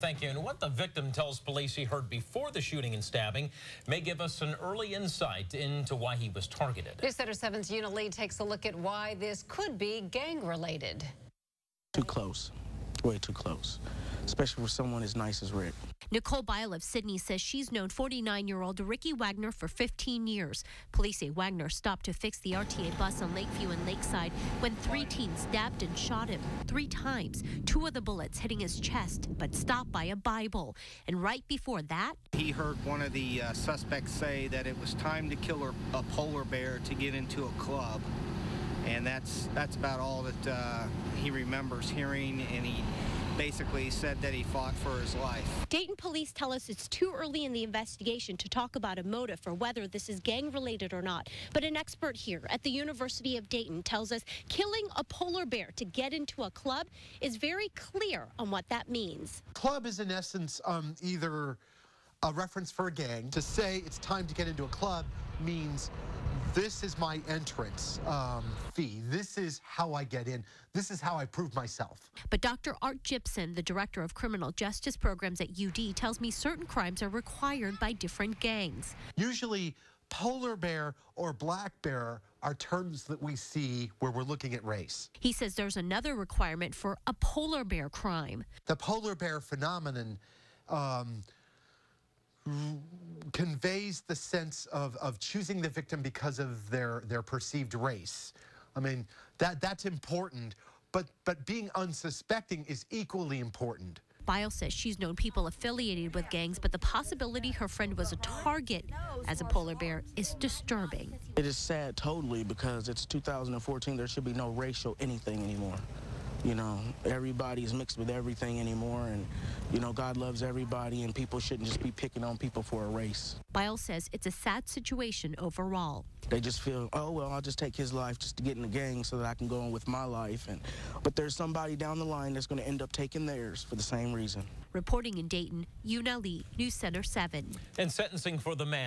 Thank you. And what the victim tells police he heard before the shooting and stabbing may give us an early insight into why he was targeted. News Center 7's Yuna takes a look at why this could be gang-related. Too close. Way too close, especially for someone as nice as Rick. Nicole Bile of Sydney says she's known 49-year-old Ricky Wagner for 15 years. Police say Wagner stopped to fix the RTA bus on Lakeview and Lakeside when 3 teens stabbed and shot him 3 times, 2 of the bullets hitting his chest, but stopped by a Bible. And right before that, he heard one of the suspects say that it was time to kill a polar bear to get into a club. And that's about all that he remembers hearing, and he basically said that he fought for his life. Dayton police tell us it's too early in the investigation to talk about a motive for whether this is gang-related or not. But an expert here at the University of Dayton tells us killing a polar bear to get into a club is very clear on what that means. Club is in essence either a reference for a gang. To say it's time to get into a club means this is my entrance fee. This is how I get in. This is how I prove myself. But Dr. Art Gibson, the director of criminal justice programs at UD, tells me certain crimes are required by different gangs. Usually, polar bear or black bear are terms that we see where we're looking at race. He says there's another requirement for a polar bear crime. The polar bear phenomenon conveys the sense of choosing the victim because of their perceived race. I mean, that's important, but being unsuspecting is equally important. Bile says she's known people affiliated with gangs, but the possibility her friend was a target as a polar bear is disturbing. It is sad totally because it's 2014. There should be no racial anything anymore. You know, everybody's mixed with everything anymore, and, you know, God loves everybody, and people shouldn't just be picking on people for a race. Bile says it's a sad situation overall. They just feel, oh, well, I'll just take his life just to get in the gang so that I can go on with my life. But there's somebody down the line that's going to end up taking theirs for the same reason. Reporting in Dayton, Yuna, News Center 7. And sentencing for the man